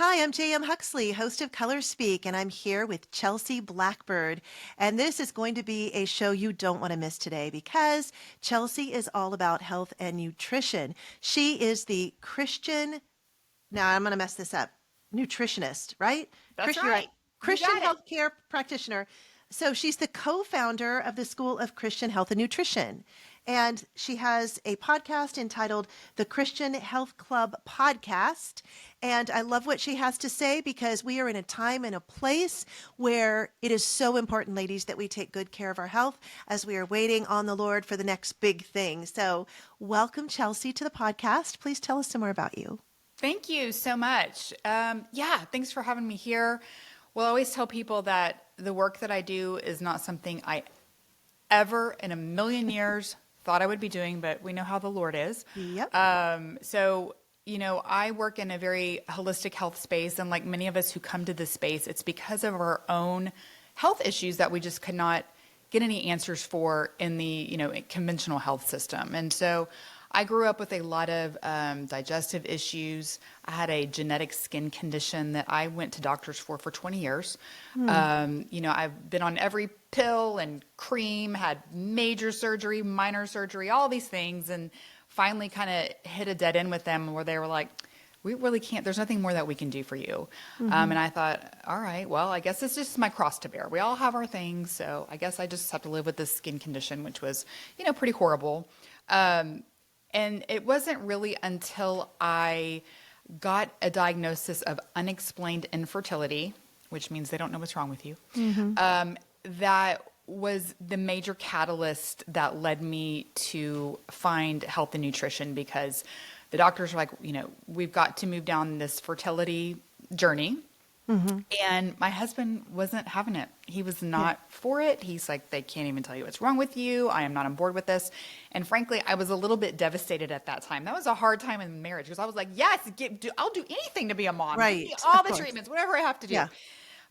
Hi, I'm J.M. Huxley, host of Color Speak, and I'm here with Chelsea Blackbird. And this is going to be a show you don't want to miss today because Chelsea is all about health and nutrition. She is the Christian, now I'm going to mess this up, nutritionist, right? That's You're right. right. You Christian got it. healthcare practitioner. So she's the co-founder of the School of Christian Health and Nutrition. And she has a podcast entitled the Christian Health Club Podcast. And I love what she has to say because we are in a time and a place where it is so important, ladies, that we take good care of our health as we are waiting on the Lord for the next big thing. So welcome, Chelsea, to the podcast. Please tell us some more about you. Thank you so much. Thanks for having me here. Well, I always tell people that the work that I do is not something I ever in a million years thought I would be doing, but we know how the Lord is. Yep. I work in a very holistic health space, and like many of us who come to this space, it's because of our own health issues that we just could not get any answers for in the, conventional health system. And so I grew up with a lot of digestive issues. I had a genetic skin condition that I went to doctors for 20 years. I've been on every pill and cream, had major surgery, minor surgery, all these things, and finally kind of hit a dead end with them where they were like, we really can't, there's nothing more that we can do for you. And I thought, all right, well, I guess it's just my cross to bear. We all have our things. So I guess I just have to live with this skin condition, which was, pretty horrible. And it wasn't really until I got a diagnosis of unexplained infertility, which means they don't know what's wrong with you, that was the major catalyst that led me to find health and nutrition, because the doctors were like, we've got to move down this fertility journey. And my husband wasn't having it. He was not for it. He's like, they can't even tell you what's wrong with you. I am not on board with this. And frankly, I was a little bit devastated at that time. That was a hard time in marriage because I was like, yes, I'll do anything to be a mom. Right. Give me all the treatments, whatever I have to do. Yeah.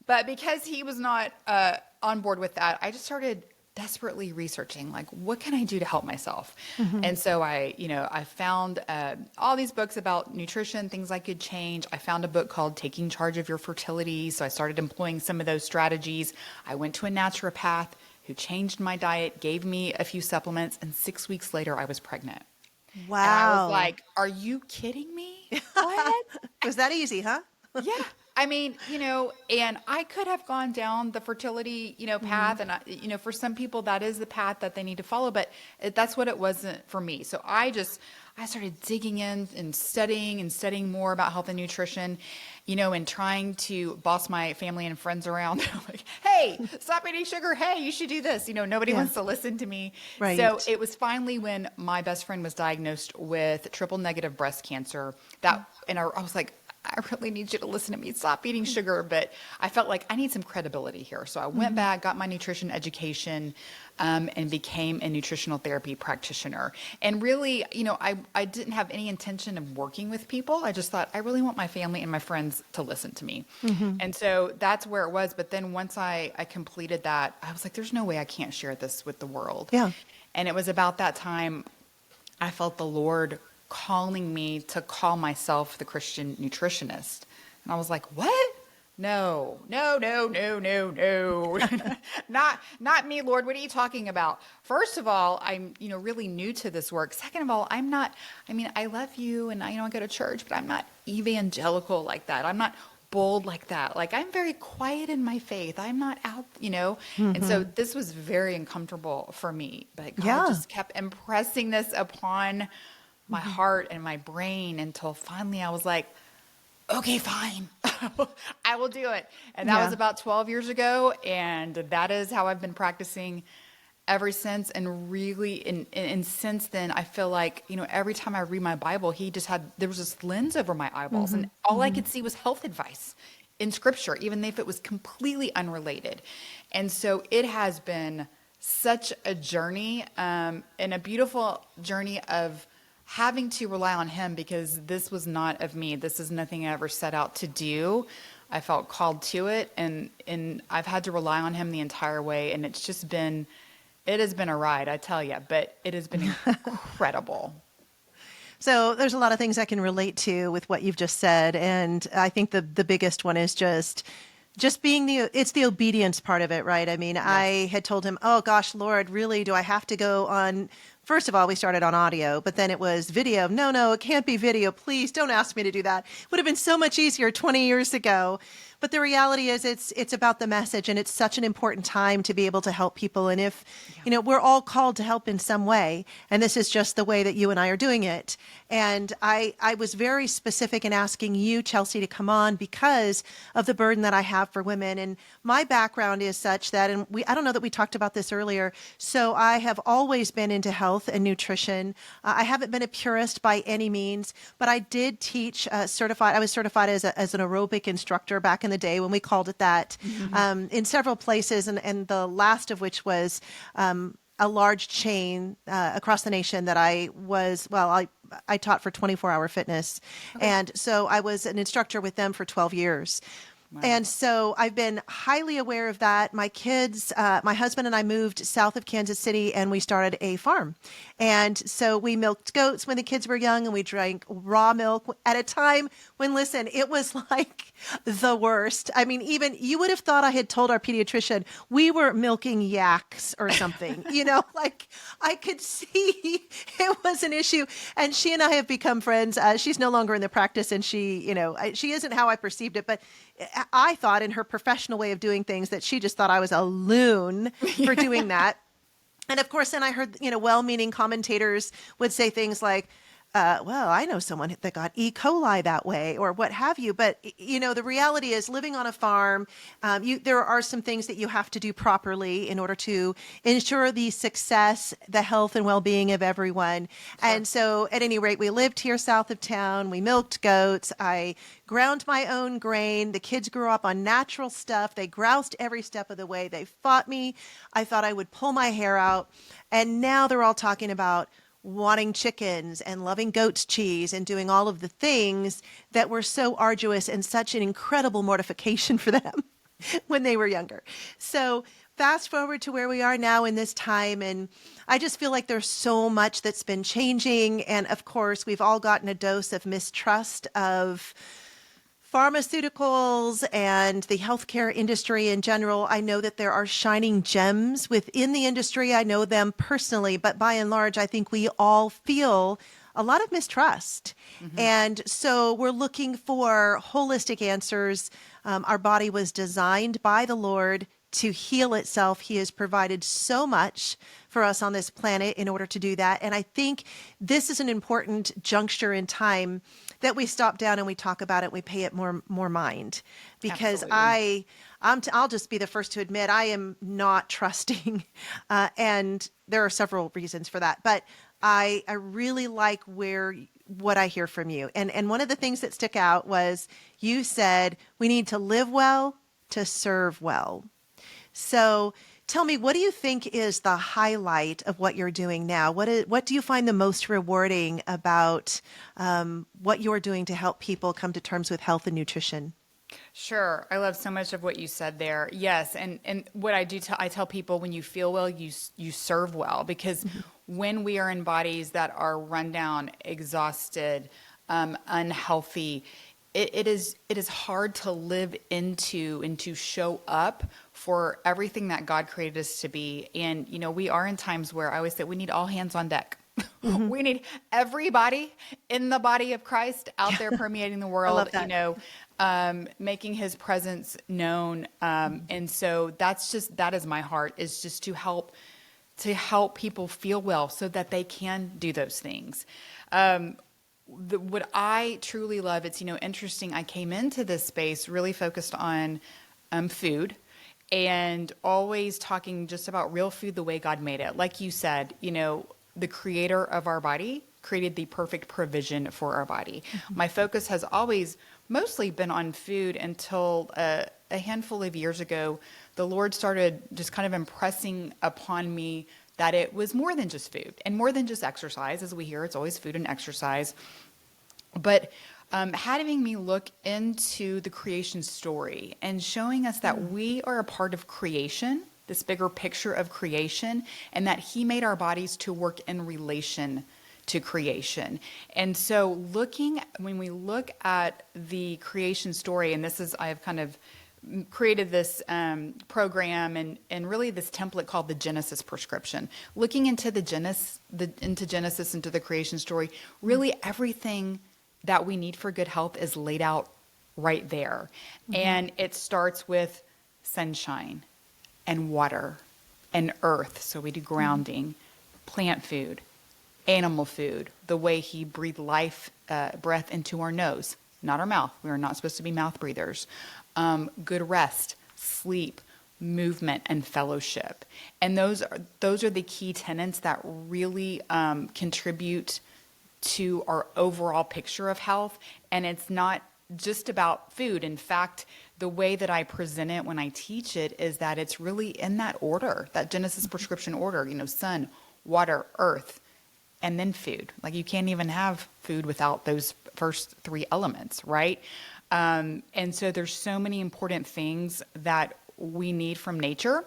But because he was not on board with that, I just started desperately researching, like, what can I do to help myself? And so I found all these books about nutrition, things I could change. I found a book called Taking Charge of Your Fertility. So I started employing some of those strategies. I went to a naturopath who changed my diet, gave me a few supplements, and 6 weeks later I was pregnant. Wow. And I was like, are you kidding me? What? Was that easy, huh? Yeah. I mean, and I could have gone down the fertility, path. And, for some people, that is the path that they need to follow. But that's what it wasn't for me. So I started digging in and studying more about health and nutrition, and trying to boss my family and friends around. Like, hey, stop eating sugar. Hey, you should do this. Nobody wants to listen to me. Right. So it was finally when my best friend was diagnosed with triple negative breast cancer I was like, I really need you to listen to me. Stop eating sugar. But I felt like I need some credibility here. So I went back, got my nutrition education, and became a nutritional therapy practitioner. And really, I didn't have any intention of working with people. I just thought, I really want my family and my friends to listen to me. And so that's where it was. But then once I completed that, I was like, there's no way I can't share this with the world. Yeah. And it was about that time I felt the Lord calling me to call myself the Christian Nutritionist. And I was like, what? No. Not me, Lord. What are you talking about? First of all, I'm, really new to this work. Second of all, I love you and I go to church, but I'm not evangelical like that. I'm not bold like that. Like, I'm very quiet in my faith. I'm not out, And so this was very uncomfortable for me, but God just kept impressing this upon my heart and my brain until finally I was like, okay, fine. I will do it. And that was about 12 years ago. And that is how I've been practicing ever since. And really, and since then, I feel like, every time I read my Bible, there was this lens over my eyeballs. And all I could see was health advice in scripture, even if it was completely unrelated. And so it has been such a journey, and a beautiful journey of having to rely on him, because this was not of me. This is nothing I ever set out to do. I felt called to it, and I've had to rely on him the entire way. And it has been a ride, I tell you, but it has been incredible. So there's a lot of things I can relate to with what you've just said. And I think the biggest one is just being it's the obedience part of it, right? I mean, Yes. I had told him, oh gosh, Lord, really, do I have to go on? First of all, we started on audio, but then it was video. No, it can't be video. Please don't ask me to do that. Would have been so much easier 20 years ago. But the reality is it's about the message, and it's such an important time to be able to help people. And if, we're all called to help in some way, and this is just the way that you and I are doing it. And I was very specific in asking you, Chelsea, to come on because of the burden that I have for women. And my background is such that, and I don't know that we talked about this earlier. So I have always been into health and nutrition. I haven't been a purist by any means, but I did teach certified. I was certified as an aerobic instructor back in the day when we called it that, in several places, and the last of which was a large chain across the nation that I taught for 24-hour fitness. Okay. And so I was an instructor with them for 12 years. Wow. And so I've been highly aware of that. My kids, my husband and I moved south of Kansas City, and we started a farm. And so we milked goats when the kids were young, and we drank raw milk at a time when, listen, it was like the worst. I mean, even you would have thought I had told our pediatrician we were milking yaks or something, like I could see it was an issue. And she and I have become friends. She's no longer in the practice, and she isn't how I perceived it, but I thought in her professional way of doing things that she just thought I was a loon for doing that. And of course, then I heard, well-meaning commentators would say things like, well, I know someone that got E. coli that way or what have you. But, the reality is living on a farm, there are some things that you have to do properly in order to ensure the success, the health and well-being of everyone. Sure. And so at any rate, we lived here south of town. We milked goats. I ground my own grain. The kids grew up on natural stuff. They groused every step of the way. They fought me. I thought I would pull my hair out. And now they're all talking about wanting chickens and loving goat's cheese and doing all of the things that were so arduous and such an incredible mortification for them when they were younger. So fast forward to where we are now in this time, and I just feel like there's so much that's been changing. And of course, we've all gotten a dose of mistrust of pharmaceuticals and the healthcare industry in general. I know that there are shining gems within the industry. I know them personally, but by and large, I think we all feel a lot of mistrust. Mm-hmm. And so we're looking for holistic answers. Our body was designed by the Lord to heal itself. He has provided so much for us on this planet in order to do that. And I think this is an important juncture in time that we stop down and we talk about it. We pay it more mind, because Absolutely. I'll just be the first to admit I am not trusting. And there are several reasons for that, but I really like what I hear from you. And one of the things that stuck out was you said we need to live well to serve well. So tell me, what do you think is the highlight of what you're doing now? What do you find the most rewarding about what you're doing to help people come to terms with health and nutrition? Sure. I love so much of what you said there. Yes. And what I do, I tell people, when you feel well, you serve well, because mm-hmm. when we are in bodies that are run down, exhausted, unhealthy, it is hard to live into and to show up for everything that God created us to be. And, we are in times where I always say we need all hands on deck. Mm-hmm. We need everybody in the body of Christ out there permeating the world, making his presence known. And so that is my heart, is just to help people feel well so that they can do those things. What I truly love, it's, interesting. I came into this space really focused on food, and always talking just about real food the way God made it. Like you said, the creator of our body created the perfect provision for our body. Mm-hmm. My focus has always mostly been on food until a handful of years ago, the Lord started just kind of impressing upon me that it was more than just food and more than just exercise. As we hear, it's always food and exercise. But having me look into the creation story and showing us that we are a part of creation, this bigger picture of creation, and that he made our bodies to work in relation to creation. And so when we look at the creation story, and I've kind of created this program and really this template called the Genesis prescription, looking into into Genesis, into the creation story. Really everything that we need for good health is laid out right there. And it starts with sunshine and water and earth. So we do grounding, plant food, animal food, the way he breathed breath into our nose, not our mouth. We are not supposed to be mouth breathers. Good rest, sleep, movement, and fellowship. And those are the key tenets that really contribute to our overall picture of health. And it's not just about food. In fact, the way that I present it when I teach it is that it's really in that order, that Genesis prescription order, sun, water, earth, and then food. Like you can't even have food without those first three elements, right? And so there's so many important things that we need from nature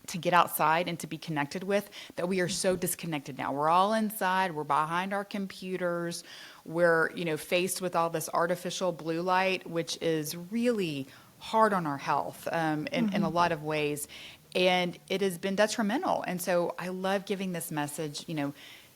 to get outside and to be connected with that we are so disconnected now. We're all inside, we're behind our computers, we're, faced with all this artificial blue light, which is really hard on our health in a lot of ways. And it has been detrimental. And so I love giving this message,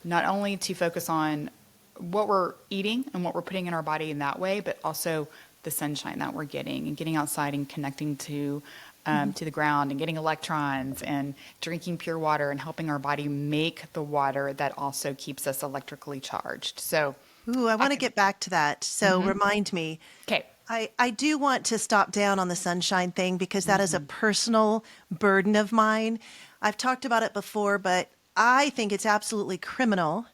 not only to focus on what we're eating and what we're putting in our body in that way, but also the sunshine that we're getting and getting outside and connecting to the ground and getting electrons and drinking pure water and helping our body make the water that also keeps us electrically charged. So, I want to get back to that. So remind me. Okay. I do want to stop down on the sunshine thing because that is a personal burden of mine. I've talked about it before, but I think it's absolutely criminal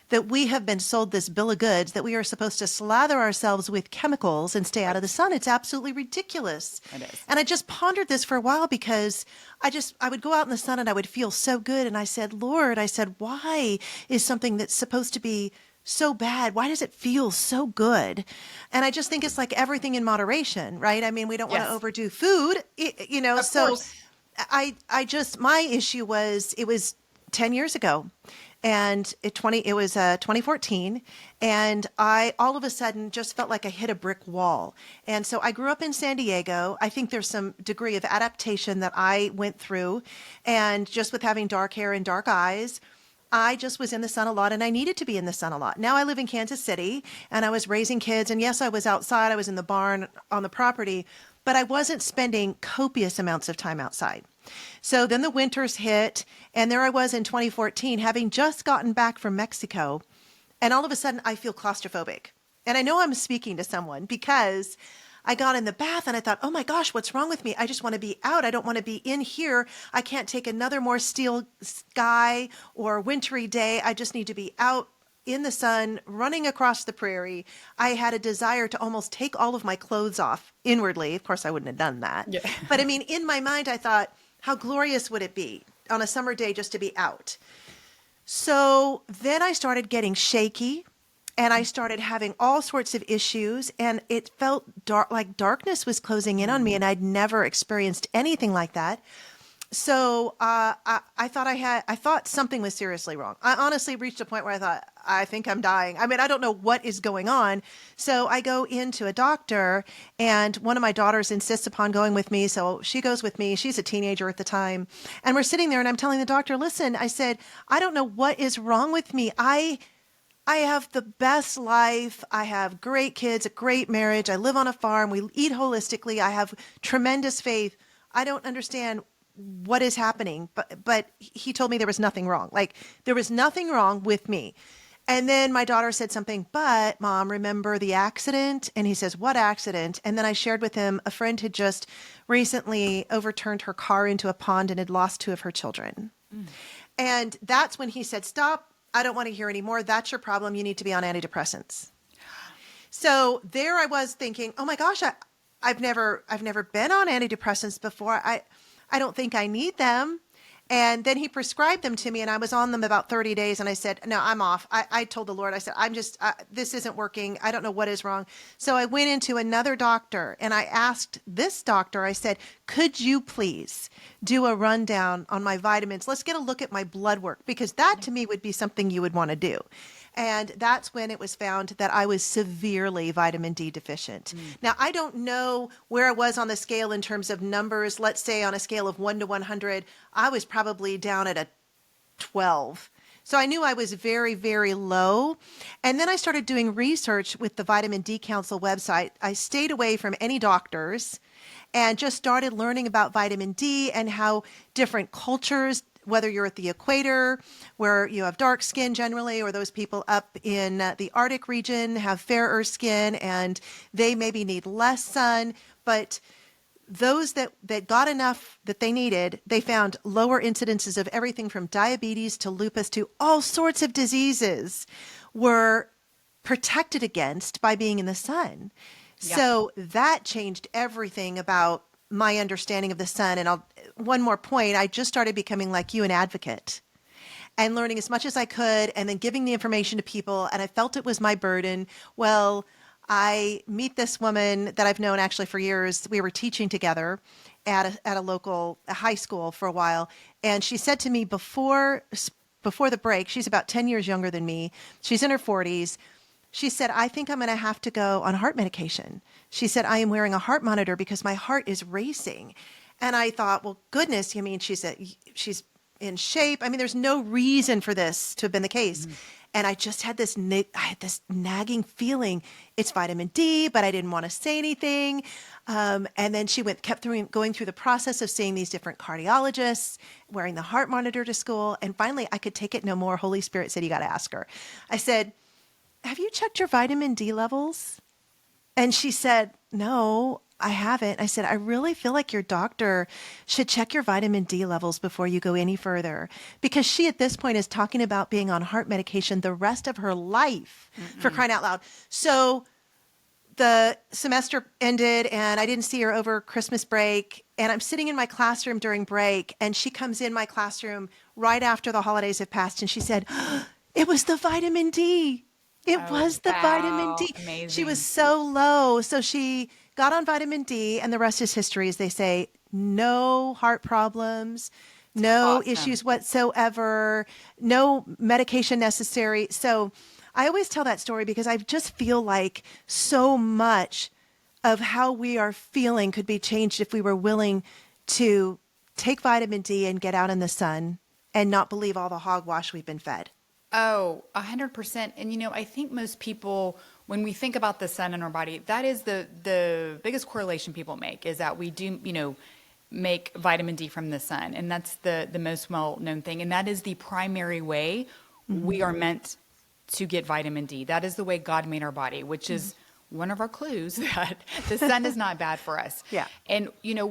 that we have been sold this bill of goods that we are supposed to slather ourselves with chemicals and stay out of the sun. It's absolutely ridiculous. It is. And I just pondered this for a while because I would go out in the sun and I would feel so good. And I said, Lord, why is something that's supposed to be so bad, why does it feel so good? And I just think it's like everything in moderation, right? I mean, we don't want to overdo food, Of so course. my issue was, it was 10 years ago. And it was 2014, and I all of a sudden just felt like I hit a brick wall. And so I grew up in San Diego. I think there's some degree of adaptation that I went through, and just with having dark hair and dark eyes, I just was in the sun a lot, and I needed to be in the sun a lot. Now I live in Kansas City, and I was raising kids, and yes, I was outside. I was in the barn on the property, but I wasn't spending copious amounts of time outside. So then the winters hit, and there I was in 2014, having just gotten back from Mexico, and all of a sudden I feel claustrophobic. And I know I'm speaking to someone because I got in the bath and I thought, oh my gosh, what's wrong with me? I just want to be out. I don't want to be in here. I can't take another more steel sky or wintry day. I just need to be out in the sun, running across the prairie. I had a desire to almost take all of my clothes off inwardly. Of course, I wouldn't have done that. Yeah. But I mean, in my mind, I thought, how glorious would it be on a summer day just to be out? So then I started getting shaky, and I started having all sorts of issues, and it felt like darkness was closing in on me, and I'd never experienced anything like that. So I thought something was seriously wrong. I honestly reached a point where I thought, I think I'm dying. I mean, I don't know what is going on. So I go into a doctor, and one of my daughters insists upon going with me. So she goes with me. She's a teenager at the time. And we're sitting there, and I'm telling the doctor, listen, I said, I don't know what is wrong with me. I have the best life. I have great kids, a great marriage. I live on a farm. We eat holistically. I have tremendous faith. I don't understand what is happening. But he told me there was nothing wrong. Like, there was nothing wrong with me. And then my daughter said something, but Mom, remember the accident? And he says, what accident? And then I shared with him, a friend had just recently overturned her car into a pond and had lost 2 of her children. And that's when he said, stop. I don't want to hear anymore. That's your problem. You need to be on antidepressants. So there I was thinking, oh my gosh, I've never been on antidepressants before. I don't think I need them. And then he prescribed them to me, and I was on them about 30 days. And I said, no, I'm off. I told the Lord, I said, this isn't working. I don't know what is wrong. So I went into another doctor, and I asked this doctor, I said, could you please do a rundown on my vitamins? Let's get a look at my blood work, because that to me would be something you would want to do. And that's when it was found that I was severely vitamin D deficient. Now, I don't know where I was on the scale in terms of numbers. Let's say on a scale of 1 to 100, I was probably down at a 12. So I knew I was very, very low. And then I started doing research with the Vitamin D Council website. I stayed away from any doctors and just started learning about vitamin D and how different cultures, whether you're at the equator, where you have dark skin generally, or those people up in the Arctic region have fairer skin and they maybe need less sun. But those that got enough that they needed, they found lower incidences of everything from diabetes to lupus to all sorts of diseases were protected against by being in the sun. Yeah. So that changed everything about my understanding of the sun. And one more point, I just started becoming like you, an advocate, and learning as much as I could and then giving the information to people. And I felt it was my burden. Well, I meet this woman that I've known actually for years. We were teaching together at a local high school for a while. And she said to me before the break, she's about 10 years younger than me. She's in her 40s. She said, I think I'm going to have to go on heart medication. She said, I am wearing a heart monitor because my heart is racing. And I thought, well, goodness, she's in shape. I mean, there's no reason for this to have been the case. And I just had this nagging feeling. It's vitamin D, but I didn't want to say anything. And then she kept going through the process of seeing these different cardiologists, wearing the heart monitor to school. And finally, I could take it no more. Holy Spirit said, you got to ask her. I said, have you checked your vitamin D levels? And she said, no, I haven't. I said, I really feel like your doctor should check your vitamin D levels before you go any further. Because she at this point is talking about being on heart medication the rest of her life, for crying out loud. So the semester ended and I didn't see her over Christmas break. And I'm sitting in my classroom during break and she comes in my classroom right after the holidays have passed. And she said, it was the vitamin D. It was the vitamin D. Amazing. She was so low. So she got on vitamin D and the rest is history, as they say. No heart problems, no issues whatsoever, no medication necessary. So I always tell that story because I just feel like so much of how we are feeling could be changed if we were willing to take vitamin D and get out in the sun and not believe all the hogwash we've been fed. Oh, 100%. And, I think most people, when we think about the sun in our body, that is the biggest correlation people make is that we do, make vitamin D from the sun. And that's the most well-known thing. And that is the primary way we are meant to get vitamin D. That is the way God made our body, which is one of our clues that the sun is not bad for us. Yeah. And, I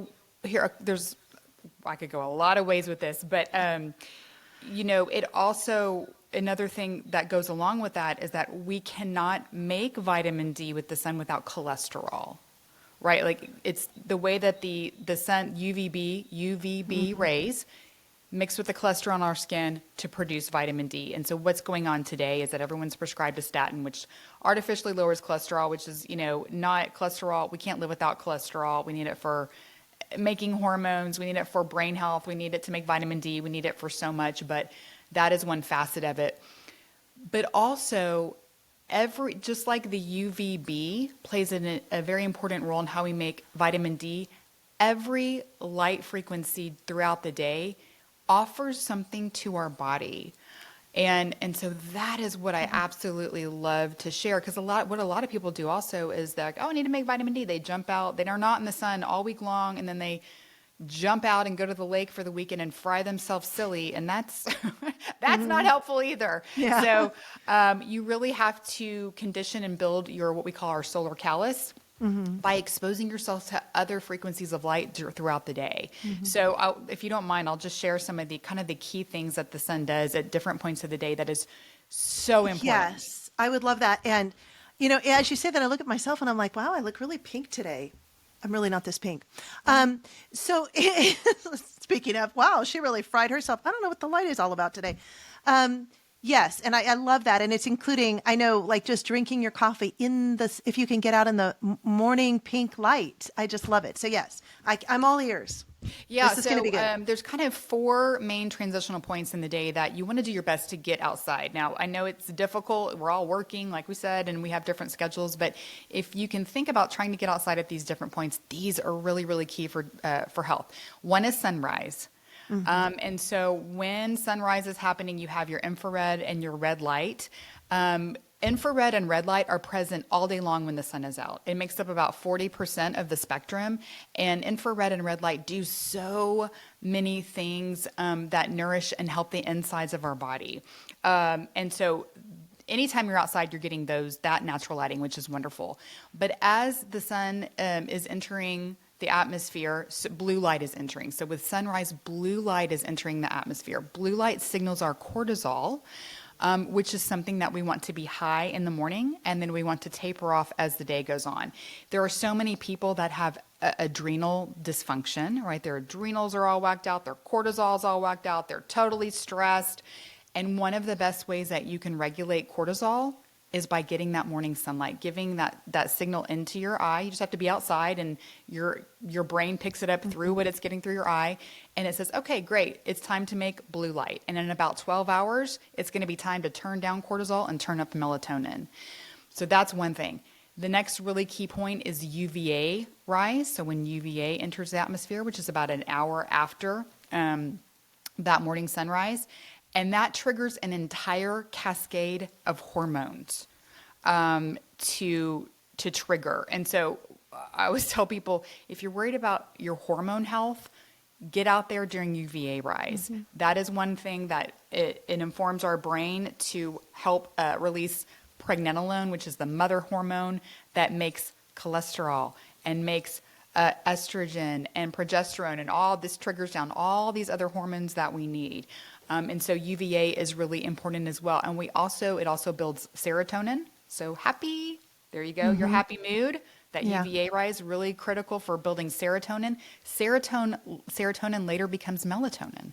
could go a lot of ways with this, but, it also... Another thing that goes along with that is that we cannot make vitamin D with the sun without cholesterol, right? Like it's the way that the sun UVB rays mix with the cholesterol in our skin to produce vitamin D. And so what's going on today is that everyone's prescribed a statin, which artificially lowers cholesterol, which is, not cholesterol. We can't live without cholesterol. We need it for making hormones. We need it for brain health. We need it to make vitamin D. We need it for so much, but that is one facet of it. But also, just like the UVB plays a very important role in how we make vitamin D, every light frequency throughout the day offers something to our body. And so that is what I absolutely love to share, because what a lot of people do also is that, I need to make vitamin D. They jump out. They are not in the sun all week long, and then they jump out and go to the lake for the weekend and fry themselves silly. And that's not helpful either. Yeah. So you really have to condition and build what we call our solar callus by exposing yourself to other frequencies of light throughout the day. So if you don't mind, I'll just share some of the kind of the key things that the sun does at different points of the day that is so important. Yes, I would love that. And, as you say that, I look at myself and I'm like, wow, I look really pink today. I'm really not this pink. So speaking of, wow, she really fried herself. I don't know what the light is all about today. Yes, and I love that, and it's including, I know, like just drinking your coffee in the, if you can get out in the morning pink light. I just love it. So yes, I'm all ears. Yeah, This is going to so be good. there's kind of four main transitional points in the day that you want to do your best to get outside. Now, I know it's difficult. We're all working, like we said, and we have different schedules. But if you can think about trying to get outside at these different points, these are really, really key for health. One is sunrise. And so when sunrise is happening, you have your infrared and your red light. Infrared and red light are present all day long when the sun is out. It makes up about 40% of the spectrum. And infrared and red light do so many things that nourish and help the insides of our body. And so anytime you're outside, you're getting that natural lighting, which is wonderful. But as the sun is entering the atmosphere, blue light is entering. So with sunrise, blue light is entering the atmosphere. Blue light signals our cortisol, which is something that we want to be high in the morning, and then we want to taper off as the day goes on. There are so many people that have adrenal dysfunction, right? Their adrenals are all whacked out, their cortisol is all whacked out, they're totally stressed. And one of the best ways that you can regulate cortisol is by getting that morning sunlight, giving that signal into your eye. You just have to be outside, and your brain picks it up through what it's getting through your eye, and it says, okay, great, it's time to make blue light. And in about 12 hours, it's going to be time to turn down cortisol and turn up melatonin. So that's one thing. The next really key point is UVA rise. So when UVA enters the atmosphere, which is about an hour after that morning sunrise, and that triggers an entire cascade of hormones to trigger. And so I always tell people, if you're worried about your hormone health, get out there during UVA rise. Mm-hmm. That is one thing that it informs our brain to help release pregnenolone, which is the mother hormone that makes cholesterol and makes estrogen and progesterone, and all this triggers down all these other hormones that we need. And so UVA is really important as well. And it also builds serotonin. So happy, there you go, your happy mood. That UVA rise is really critical for building serotonin. Serotonin later becomes melatonin.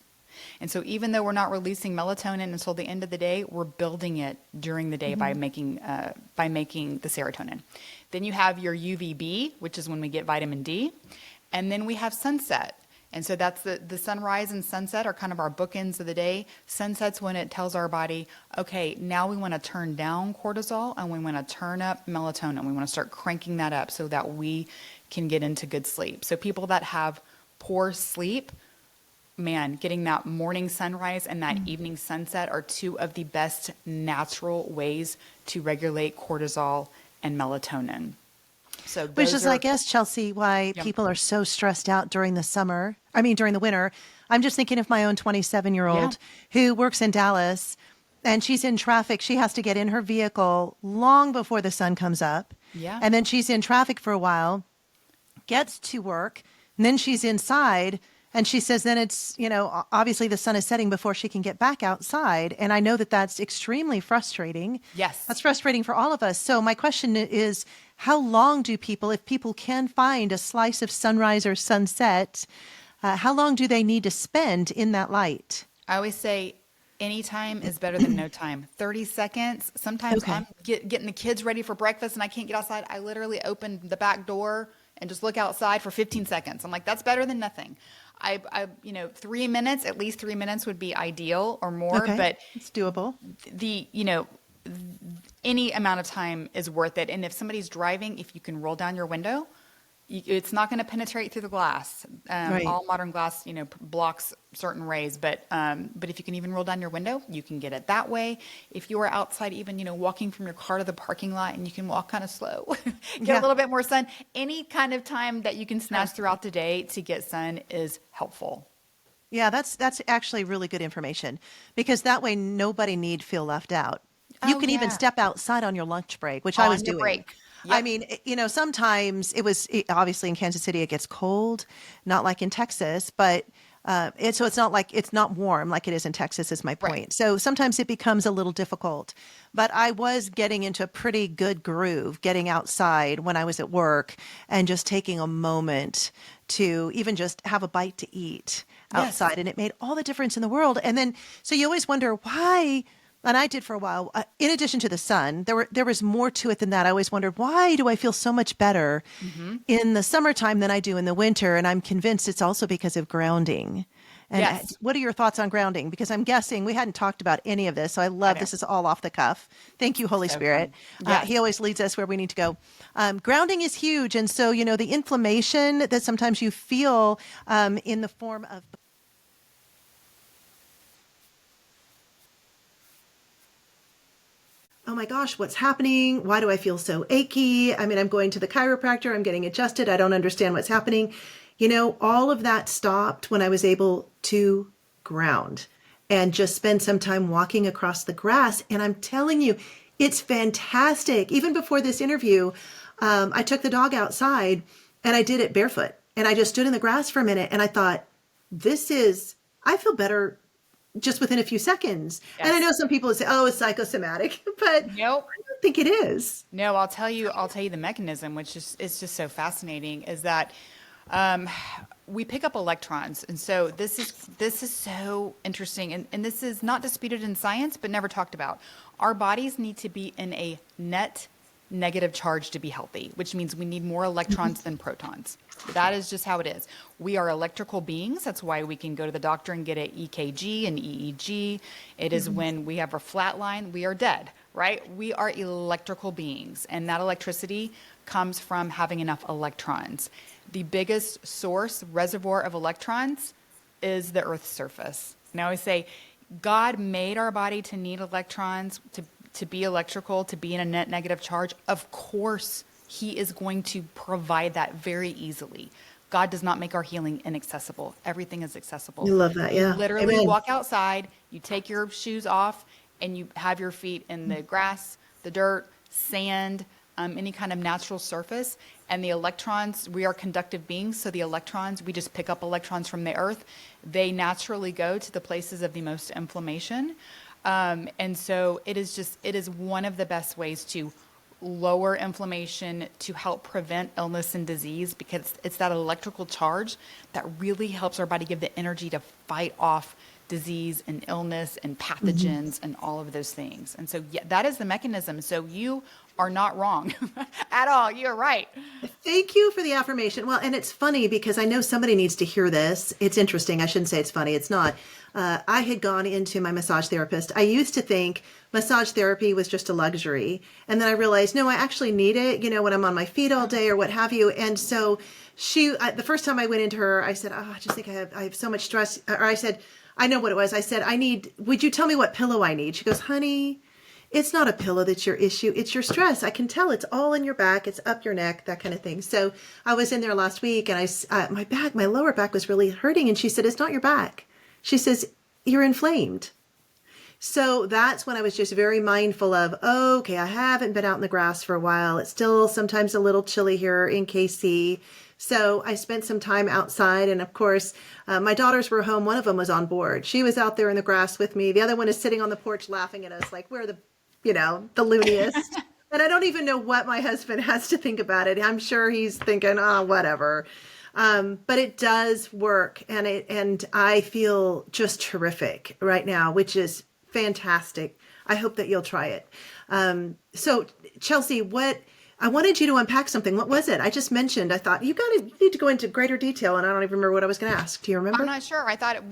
And so even though we're not releasing melatonin until the end of the day, we're building it during the day by making the serotonin. Then you have your UVB, which is when we get vitamin D. And then we have sunset. And so that's the sunrise and sunset are kind of our bookends of the day. Sunset's when it tells our body, okay, now we want to turn down cortisol and we want to turn up melatonin. We want to start cranking that up so that we can get into good sleep. So people that have poor sleep, man, getting that morning sunrise and that evening sunset are two of the best natural ways to regulate cortisol and melatonin. So which is, I guess, Chelsea, why people are so stressed out during the winter. I'm just thinking of my own 27-year-old who works in Dallas, and she's in traffic. She has to get in her vehicle long before the sun comes up. Yeah. And then she's in traffic for a while, gets to work, and then she's inside. And she says then it's, obviously the sun is setting before she can get back outside. And I know that that's extremely frustrating. Yes. That's frustrating for all of us. So my question is, how long do people, if people can find a slice of sunrise or sunset, how long do they need to spend in that light? I always say any time is better than no time. 30 seconds. Sometimes I'm getting the kids ready for breakfast and I can't get outside. I literally open the back door and just look outside for 15 seconds. I'm like, that's better than nothing. 3 minutes, at least 3 minutes would be ideal or more, but it's doable. Any amount of time is worth it. And if somebody's driving, if you can roll down your window, it's not going to penetrate through the glass. All modern glass, blocks certain rays, but if you can even roll down your window, you can get it that way. If you are outside, even, walking from your car to the parking lot and you can walk kind of slow, get a little bit more sun, any kind of time that you can snatch throughout the day to get sun is helpful. Yeah, that's actually really good information, because that way nobody need feel left out. You can even step outside on your lunch break, which I was doing. Break. Yep. I mean, sometimes obviously in Kansas City, it gets cold, not like in Texas, but so it's not like it's not warm like it is in Texas is my point. Right. So sometimes it becomes a little difficult, but I was getting into a pretty good groove, getting outside when I was at work and just taking a moment to even just have a bite to eat outside. Yes. And it made all the difference in the world. And then, so you always wonder, why And I did for a while. In addition to the sun, there was more to it than that. I always wondered, why do I feel so much better in the summertime than I do in the winter? And I'm convinced it's also because of grounding. And Yes. what are your thoughts on grounding? Because I'm guessing we hadn't talked about any of this. So I I love know. this is all off the cuff. Thank you, Holy So Spirit. fun. Yes. He always leads us where we need to go. Grounding is huge. And so, the inflammation that sometimes you feel in the form of oh my gosh, what's happening? Why do I feel so achy? I mean, I'm going to the chiropractor, I'm getting adjusted, I don't understand what's happening. All of that stopped when I was able to ground and just spend some time walking across the grass. And I'm telling you, it's fantastic. Even before this interview, I took the dog outside and I did it barefoot. And I just stood in the grass for a minute and I thought, I feel better just within a few seconds. And I Yes. know some people would say, oh, it's psychosomatic, but I Nope. don't think it is. No, I'll tell you the mechanism, which is just so fascinating, is that we pick up electrons. And so this is so interesting. And this is not disputed in science, but never talked about. Our bodies need to be in a net negative charge to be healthy, which means we need more electrons than protons. That is just how it is. We are electrical beings. That's why we can go to the doctor and get an EKG and EEG. It is when we have a flat line, we are dead, right? We are electrical beings, and that electricity comes from having enough electrons. The biggest source, reservoir of electrons is the Earth's surface. And I always say, God made our body to need electrons, to be electrical, to be in a net negative charge. Of course, he is going to provide that very easily. God does not make our healing inaccessible. Everything is accessible. You love that, yeah. You literally Amen. walk outside, you take your shoes off, and you have your feet in the grass, the dirt, sand, any kind of natural surface. And the electrons, we are conductive beings, so the electrons, we just pick up electrons from the earth. They naturally go to the places of the most inflammation. And so it is one of the best ways to lower inflammation, to help prevent illness and disease, because it's that electrical charge that really helps our body give the energy to fight off disease and illness and pathogens and all of those things. And so, yeah, that is the mechanism. So you are not wrong at all. You're right. Thank you for the affirmation. Well, and it's funny because I know somebody needs to hear this. It's interesting. I shouldn't say it's funny. It's not. I had gone into my massage therapist. I used to think massage therapy was just a luxury. And then I realized, no, I actually need it, when I'm on my feet all day or what have you. And so the first time I went into her, I said, oh, I just think I have so much stress. Or I said, I know what it was. I said, would you tell me what pillow I need? She goes, honey, it's not a pillow that's your issue. It's your stress. I can tell it's all in your back. It's up your neck, that kind of thing. So I was in there last week and my lower back was really hurting. And she said, it's not your back. She says, you're inflamed. So that's when I was just very mindful of, okay, I haven't been out in the grass for a while. It's still sometimes a little chilly here in KC. So I spent some time outside. And of course, my daughters were home. One of them was on board. She was out there in the grass with me. The other one is sitting on the porch laughing at us like we're the looniest. And I don't even know what my husband has to think about it. I'm sure he's thinking, oh, whatever. But it does work. And I feel just terrific right now, which is fantastic. I hope that you'll try it. So Chelsea, I wanted you to unpack something. What was it? I just mentioned, I thought you need to go into greater detail, and I don't even remember what I was going to ask. Do you remember? I'm not sure. I thought,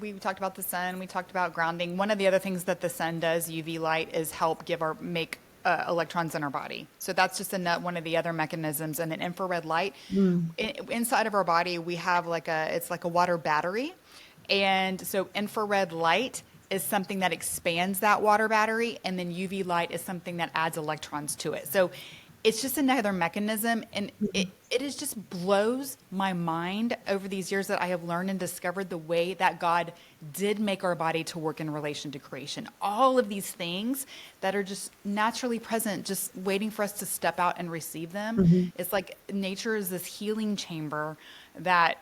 we talked about the sun, we talked about grounding. One of the other things that the sun does, UV light, is help make electrons in our body. So that's just one of the other mechanisms. And an infrared light, inside of our body, we have it's like a water battery. And so infrared light is something that expands that water battery, and then UV light is something that adds electrons to it. So it's just another mechanism, and it just blows my mind over these years that I have learned and discovered the way that God did make our body to work in relation to creation. All of these things that are just naturally present, just waiting for us to step out and receive them. It's like nature is this healing chamber that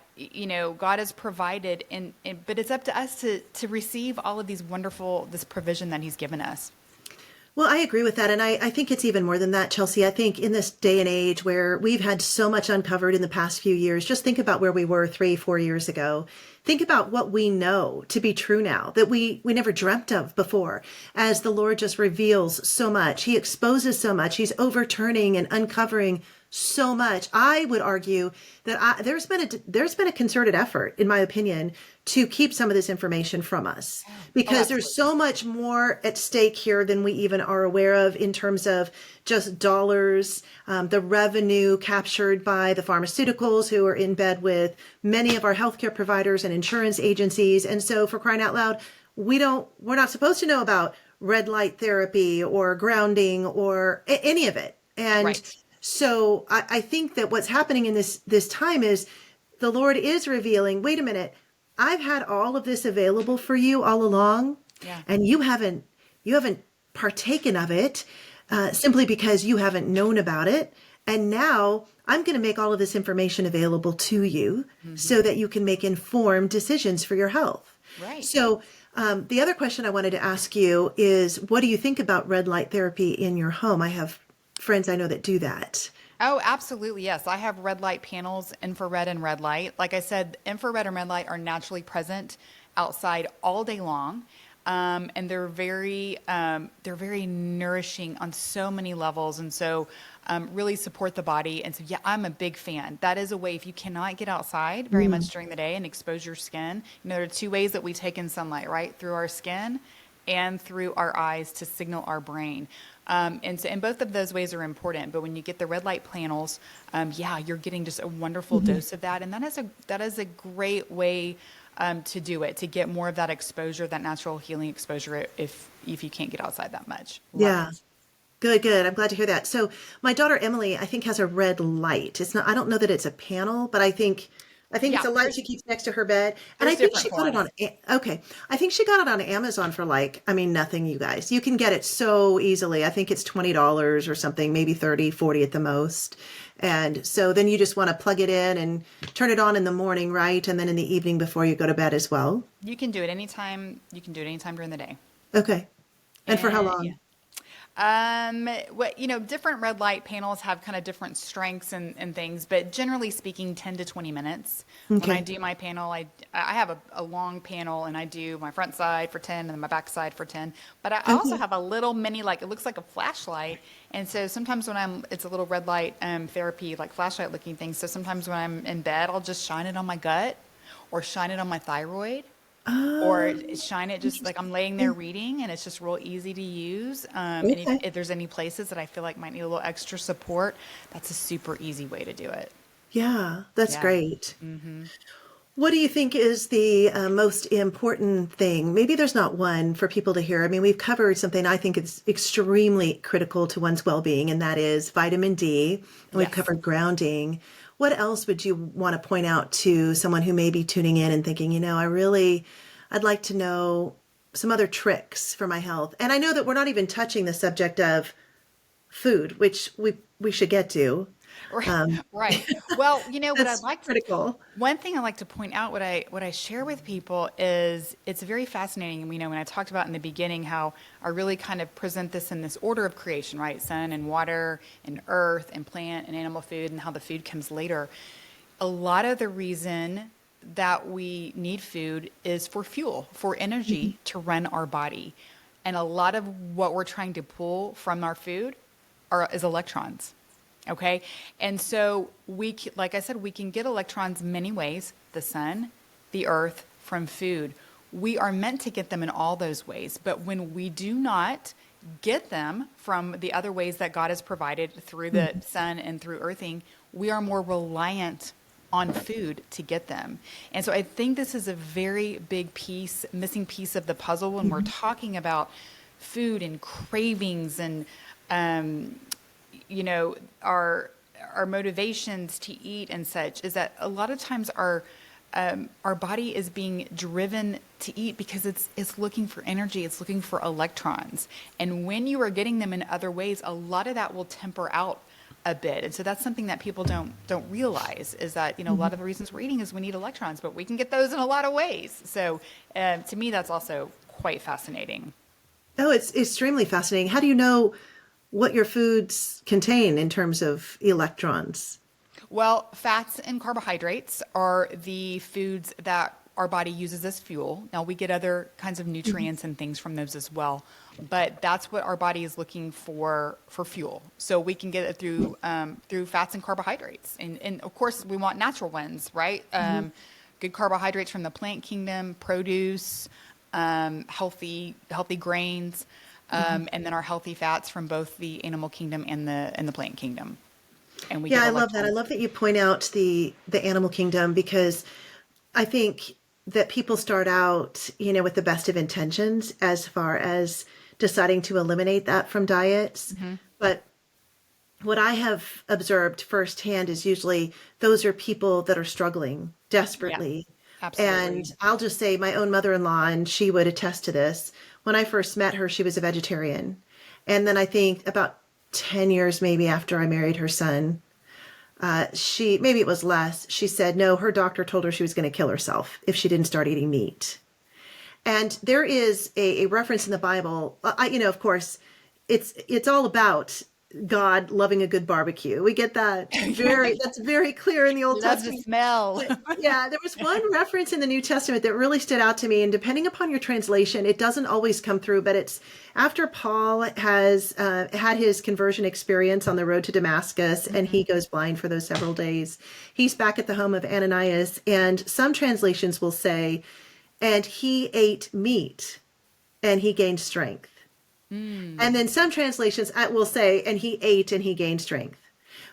God has provided, but it's up to us to receive all of this provision that He's given us. Well, I agree with that. And I think it's even more than that, Chelsea. I think in this day and age where we've had so much uncovered in the past few years, just think about where we were 3-4 years ago. think about what we know to be true now that we never dreamt of before. As the Lord just reveals so much, he exposes so much, he's overturning and uncovering so much. I would argue that there's been a concerted effort, in my opinion, to keep some of this information from us, because there's so much more at stake here than we even are aware of in terms of just dollars, the revenue captured by the pharmaceuticals who are in bed with many of our healthcare providers and insurance agencies. And so, for crying out loud, we're not supposed to know about red light therapy or grounding or any of it. And so I think that what's happening in this time is the Lord is revealing, wait a minute, I've had all of this available for you all along, and you haven't partaken of it simply because you haven't known about it. And now I'm going to make all of this information available to you so that you can make informed decisions for your health. Right. So the other question I wanted to ask you is, what do you think about red light therapy in your home? I have friends I know that do that. Oh, absolutely. Yes. I have red light panels, infrared and red light. Like I said, infrared and red light are naturally present outside all day long. And they're very nourishing on so many levels. And so really support the body. And so, yeah, I'm a big fan. That is a way, if you cannot get outside very much during the day and expose your skin, there are two ways that we take in sunlight, right? Through our skin and through our eyes to signal our brain. And both of those ways are important. But when you get the red light panels, you're getting just a wonderful dose of that. And that is a great way to do it, to get more of that exposure, that natural healing exposure if you can't get outside that much. Yeah. Good. I'm glad to hear that. So my daughter Emily, I think, has a red light. It's not, I don't know that it's a panel, but I think it's a light she keeps next to her bed. And I think she got it on, I think she got it on Amazon for nothing, you guys. You can get it so easily. I think it's $20 or something, maybe 30, 40 at the most. And so then you just want to plug it in and turn it on in the morning, right? And then in the evening before you go to bed as well. You can do it anytime. You can do it anytime during the day. Okay. And for how long? Yeah. Different red light panels have kind of different strengths and things, but generally speaking, 10 to 20 minutes. Okay. When I do my panel, I have a long panel, and I do my front side for 10 and then my back side for 10. But I also have a little mini, it looks like a flashlight. And so sometimes it's a little red light therapy, like flashlight looking thing. So sometimes when I'm in bed, I'll just shine it on my gut or shine it on my thyroid. Or shine it just like I'm laying there reading, and it's just real easy to use. And if there's any places that I feel like might need a little extra support, that's a super easy way to do it. Yeah, that's great. What do you think is the most important thing? Maybe there's not one for people to hear. I mean, we've covered something I think is extremely critical to one's well-being, and that is vitamin D. And we've covered grounding. What else would you want to point out to someone who may be tuning in and thinking, I'd like to know some other tricks for my health? And I know that we're not even touching the subject of food, which we should get to. Right. Well, what I'd like critical. One thing I like to point out, what I share with people is it's very fascinating. And when I talked about in the beginning how I really kind of present this in this order of creation, right? Sun and water and earth and plant and animal food, and how the food comes later. A lot of the reason that we need food is for fuel, for energy to run our body. And a lot of what we're trying to pull from our food is electrons. Okay. And so like I said, we can get electrons many ways: the sun, the earth, from food. We are meant to get them in all those ways. But when we do not get them from the other ways that God has provided through the sun and through earthing, we are more reliant on food to get them. And so I think this is a very big missing piece of the puzzle when we're talking about food and cravings and, our motivations to eat and such, is that a lot of times our body is being driven to eat because it's looking for energy, it's looking for electrons. And when you are getting them in other ways, a lot of that will temper out a bit. And so that's something that people don't realize, is that, a lot of the reasons we're eating is we need electrons, but we can get those in a lot of ways. So to me, that's also quite fascinating. Oh, it's extremely fascinating. How do you know what your foods contain in terms of electrons? Well, fats and carbohydrates are the foods that our body uses as fuel. Now we get other kinds of nutrients and things from those as well, but that's what our body is looking for fuel. So we can get it through fats and carbohydrates, and of course we want natural ones, right? Good carbohydrates from the plant kingdom, produce, healthy grains, and then our healthy fats from both the animal kingdom and the plant kingdom. And we I love that. I love that you point out the animal kingdom, because I think that people start out, with the best of intentions as far as deciding to eliminate that from diets. But what I have observed firsthand is usually those are people that are struggling desperately. Yeah, absolutely. And I'll just say my own mother-in-law, and she would attest to this. When I first met her, she was a vegetarian. And then I think about 10 years maybe after I married her son, maybe it was less, she said, no, her doctor told her she was going to kill herself if she didn't start eating meat. And there is a reference in the Bible, of course, it's all about God loving a good barbecue. We get that that's very clear in the Old Love Testament. the smell. Yeah, there was one reference in the New Testament that really stood out to me, and depending upon your translation, it doesn't always come through, but it's after Paul has had his conversion experience on the road to Damascus, and he goes blind for those several days. He's back at the home of Ananias, and some translations will say, and he ate meat, and he gained strength. And then some translations will say, and he ate and he gained strength.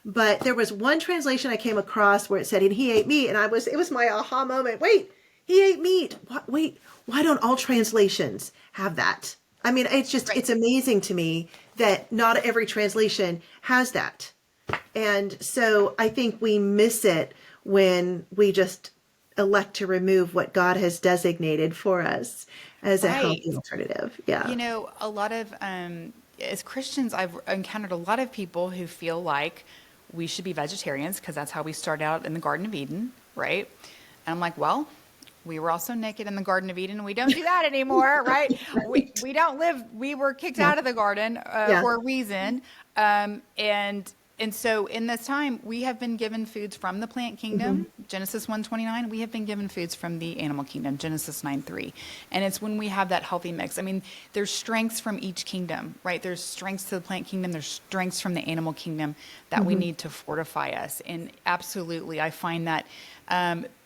But there was one translation I came across where it said, and he ate meat. And it was my aha moment. Wait, he ate meat. Wait, why don't all translations have that? I mean, it's amazing to me that not every translation has that. And so I think we miss it when we just elect to remove what God has designated for us as a healthy alternative. Yeah. A lot of, as Christians, I've encountered a lot of people who feel like we should be vegetarians because that's how we started out in the Garden of Eden, right? And I'm like, well, we were also naked in the Garden of Eden, and we don't do that anymore, right? We don't live, we were kicked out of the garden for a reason. And so in this time, we have been given foods from the plant kingdom, Genesis 1:29. We have been given foods from the animal kingdom, Genesis 9:3. And it's when we have that healthy mix. I mean, there's strengths from each kingdom, right? There's strengths to the plant kingdom. There's strengths from the animal kingdom that we need to fortify us. And absolutely, I find that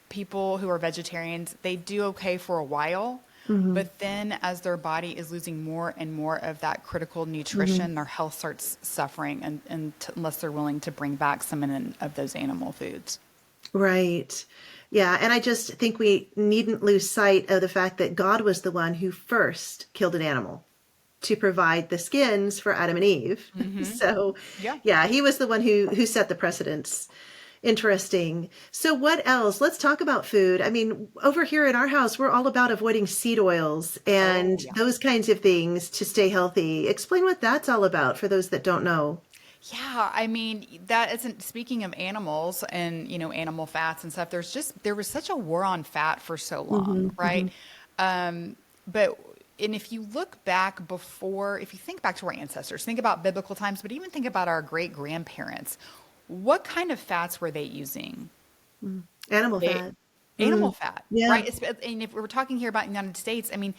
people who are vegetarians, they do okay for a while. But then as their body is losing more and more of that critical nutrition, their health starts suffering unless they're willing to bring back some of those animal foods. Right. Yeah. And I just think we needn't lose sight of the fact that God was the one who first killed an animal to provide the skins for Adam and Eve. So he was the one who set the precedence. Interesting. So what else? Let's talk about food. I mean, over here in our house, we're all about avoiding seed oils and those kinds of things to stay healthy. Explain what that's all about for those that don't know. Yeah, I mean, that isn't, speaking of animals and, animal fats and stuff, there was such a war on fat for so long, right? And if you look back if you think back to our ancestors, think about biblical times, but even think about our great grandparents, what kind of fats were they using? Animal fat. Animal fat, Yeah. right? And if we're talking here about the United States, I mean,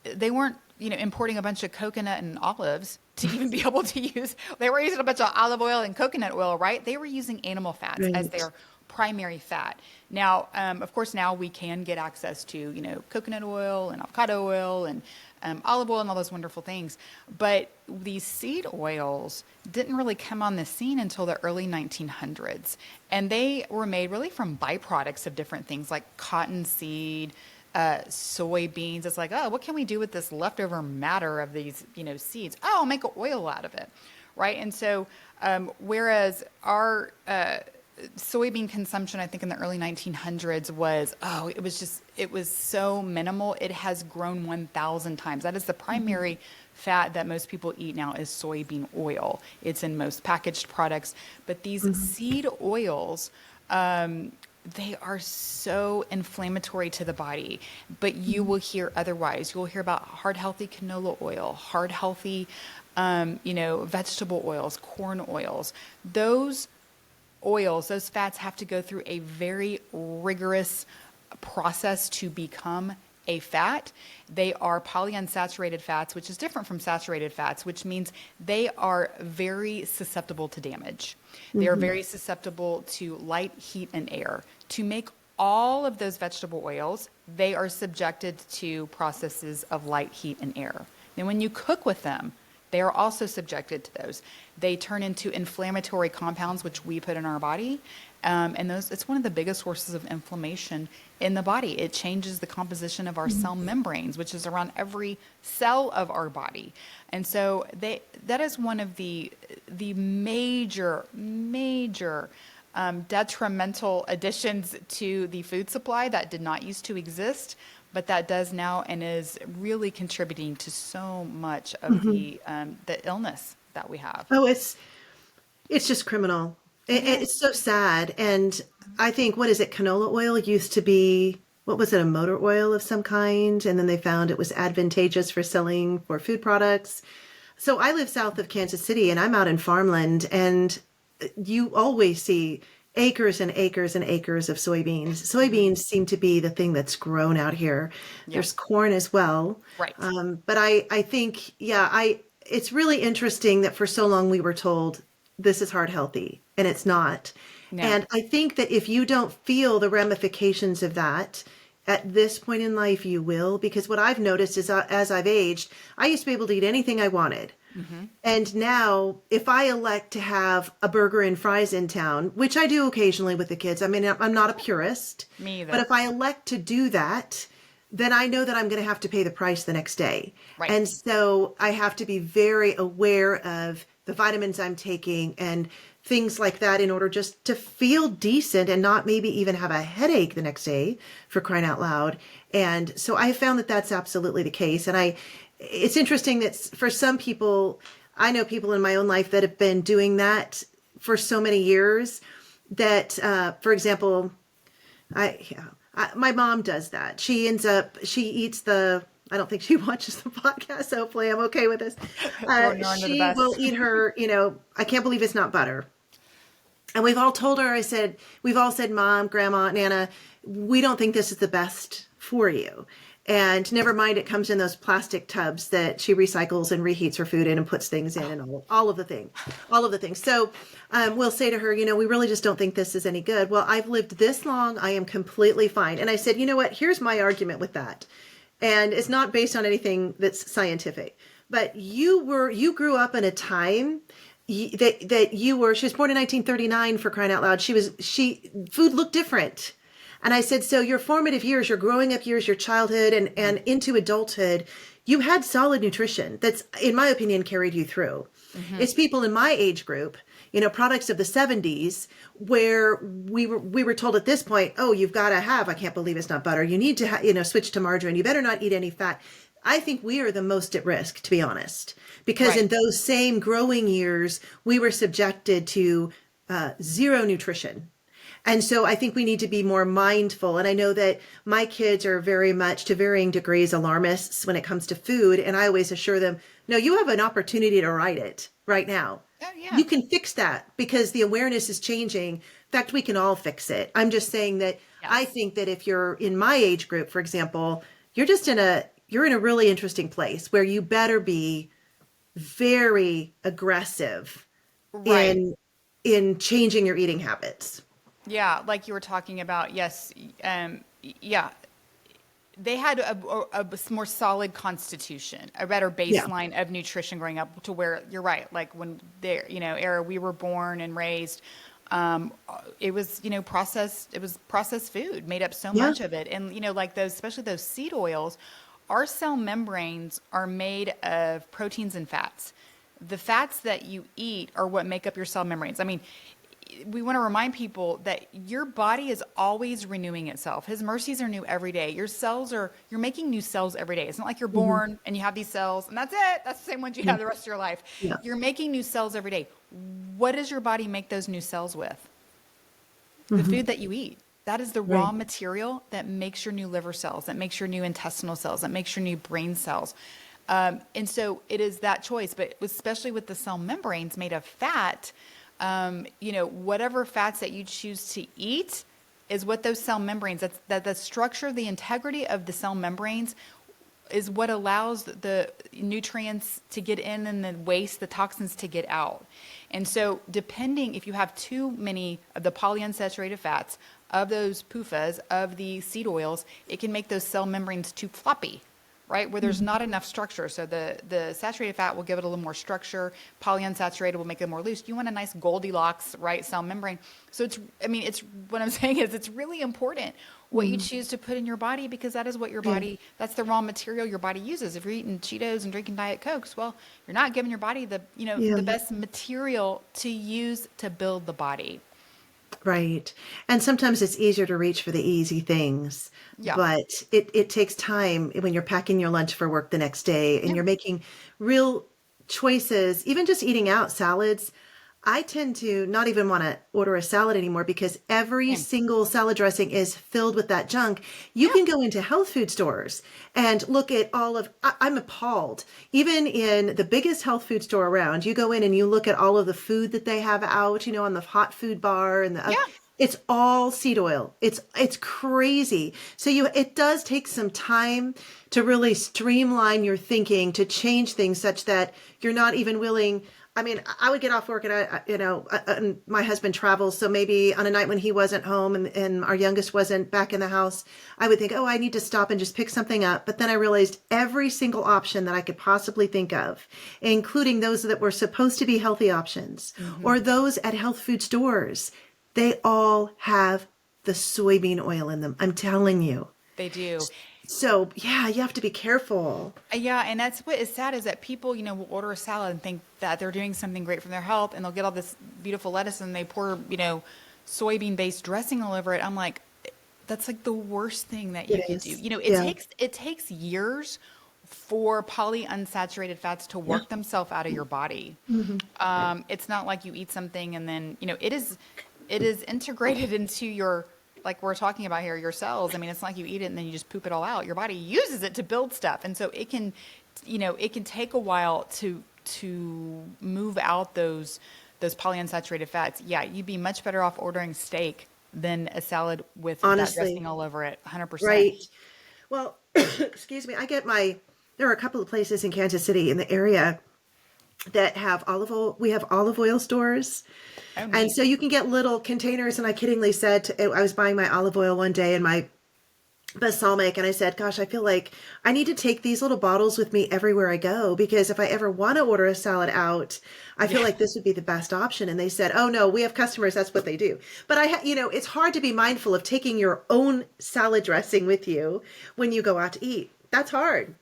they weren't, importing a bunch of coconut and olives to even be able to use. They were using a bunch of olive oil and coconut oil, right? They were using animal fats as their primary fat. Now, of course, now we can get access to, coconut oil and avocado oil and olive oil and all those wonderful things. But these seed oils didn't really come on the scene until the early 1900s. And they were made really from byproducts of different things like cottonseed, soybeans. It's like, oh, what can we do with this leftover matter of these, seeds? Oh, I'll make an oil out of it, right? And so whereas our soybean consumption, I think in the early 1900s it was so minimal. It has grown 1,000 times. That is the primary fat that most people eat now is soybean oil. It's in most packaged products. But these seed oils, they are so inflammatory to the body, but you will hear otherwise. You'll hear about heart healthy canola oil, heart healthy, vegetable oils, corn oils. Those oils, those fats have to go through a very rigorous processed to become a fat. They are polyunsaturated fats, which is different from saturated fats, which means they are very susceptible to damage. They are very susceptible to light, heat, and air. To make all of those vegetable oils, they are subjected to processes of light, heat, and air. Then when you cook with them, they are also subjected to those. They turn into inflammatory compounds, which we put in our body. And it's one of the biggest sources of inflammation in the body. It changes the composition of our cell membranes, which is around every cell of our body. And so that is one of the major detrimental additions to the food supply that did not used to exist, but that does now, and is really contributing to so much of the illness that we have. Oh, it's just criminal. It's so sad. And I think, what is it? Canola oil used to be, what was it? A motor oil of some kind. And then they found it was advantageous for selling for food products. So I live south of Kansas City and I'm out in farmland, and you always see acres and acres and acres of soybeans. Soybeans seem to be the thing that's grown out here. Yeah. There's corn as well. Right. But I think, it's really interesting that for so long we were told this is heart healthy, and it's not. No. And I think that if you don't feel the ramifications of that at this point in life, you will, because what I've noticed is as I've aged, I used to be able to eat anything I wanted. And now if I elect to have a burger and fries in town, which I do occasionally with the kids, I mean, I'm not a purist. Me either. But if I elect to do that, then I know that I'm going to have to pay the price the next day. Right. And so I have to be very aware of the vitamins I'm taking and things like that in order just to feel decent and not maybe even have a headache the next day, for crying out loud. And so I found that that's absolutely the case. And it's interesting that for some people, I know people in my own life that have been doing that for so many years that, for example, my mom does that. She eats I don't think she watches the podcast, so hopefully I'm okay with this. She will eat her, I can't believe it's not butter. And we've all told her, we've all said, Mom, Grandma, Nana, we don't think this is the best for you. And never mind, it comes in those plastic tubs that she recycles and reheats her food in and puts things in, and all of the things. So we'll say to her, we really just don't think this is any good. Well, I've lived this long. I am completely fine. And I said, you know what? Here's my argument with that. And it's not based on anything that's scientific, but you grew up in a time that she was born in 1939, for crying out loud. Food looked different. And I said, so your formative years, your growing up years, your childhood and into adulthood, you had solid nutrition that's, in my opinion, carried you through. It's people in my age group, products of the 70s, where we were told at this point, oh, you've got to have, I can't believe it's not butter. You need to switch to margarine. You better not eat any fat. I think we are the most at risk, to be honest, because in those same growing years, we were subjected to zero nutrition. And so I think we need to be more mindful. And I know that my kids are very much, to varying degrees, alarmists when it comes to food. And I always assure them, no, you have an opportunity to right it right now. Oh, yeah. You can fix that because the awareness is changing. In fact, we can all fix it. I'm just saying that I think that if you're in my age group, for example, you're in a really interesting place where you better be very aggressive in changing your eating habits. Yeah, like you were talking about, yes. They had a more solid constitution, a better baseline of nutrition growing up, to where you're right. Like when era we were born and raised, it was, processed food made up so much of it. And, like especially those seed oils, our cell membranes are made of proteins and fats. The fats that you eat are what make up your cell membranes. I mean, we want to remind people that your body is always renewing itself. His mercies are new every day. You're making new cells every day. It's not like you're born and you have these cells and that's it. That's the same ones you have the rest of your life. Yeah. You're making new cells every day. What does your body make those new cells with? The food that you eat. That is the raw material that makes your new liver cells, that makes your new intestinal cells, that makes your new brain cells. And so it is that choice, but especially with the cell membranes made of fat, whatever fats that you choose to eat, is what those cell membranes, that the structure, the integrity of the cell membranes is what allows the nutrients to get in and the waste, the toxins to get out. And so depending, if you have too many of the polyunsaturated fats, of those PUFAs, of the seed oils, it can make those cell membranes too floppy, right? Where there's not enough structure. So the saturated fat will give it a little more structure. Polyunsaturated will make it more loose. You want a nice Goldilocks, right, cell membrane. So what I'm saying is it's really important what you choose to put in your body, because that is what your body, that's the raw material your body uses. If you're eating Cheetos and drinking Diet Cokes, well, you're not giving your body the best material to use to build the body. Right. And sometimes it's easier to reach for the easy things, but it takes time when you're packing your lunch for work the next day and you're making real choices, even just eating out salads. I tend to not even want to order a salad anymore because every single salad dressing is filled with that junk. You can go into health food stores and look at I'm appalled. Even in the biggest health food store around, you go in and you look at all of the food that they have out, on the hot food bar and it's all seed oil. It's crazy. So it does take some time to really streamline your thinking, to change things such that you're not even willing. I mean, I would get off work and my husband travels. So maybe on a night when he wasn't home and our youngest wasn't back in the house, I would think, oh, I need to stop and just pick something up. But then I realized every single option that I could possibly think of, including those that were supposed to be healthy options or those at health food stores, they all have the soybean oil in them. I'm telling you. They do. So, you have to be careful. Yeah, and that's what is sad is that people, will order a salad and think that they're doing something great for their health, and they'll get all this beautiful lettuce and they pour, soybean-based dressing all over it. I'm like, that's like the worst thing that you can do. It takes years for polyunsaturated fats to work themselves out of your body. It's not like you eat something and then, it is integrated into your, like we're talking about here, your cells. I mean, it's not like you eat it and then you just poop it all out. Your body uses it to build stuff. And so it can take a while to move out those polyunsaturated fats. Yeah, you'd be much better off ordering steak than a salad with that dressing all over it, 100%. Right. Well, excuse me. There are a couple of places in Kansas City in the area that have olive oil. We have olive oil stores. Oh, and so you can get little containers. And I kiddingly said, I was buying my olive oil one day and my balsamic. And I said, gosh, I feel like I need to take these little bottles with me everywhere I go, because if I ever want to order a salad out, I feel like this would be the best option. And they said, oh no, we have customers. That's what they do. But it's hard to be mindful of taking your own salad dressing with you when you go out to eat. That's hard.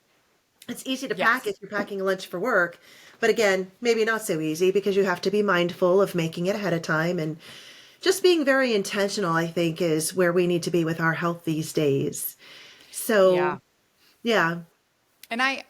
It's easy to pack if you're packing a lunch for work. But again, maybe not so easy because you have to be mindful of making it ahead of time, and just being very intentional, I think, is where we need to be with our health these days. So, yeah. And I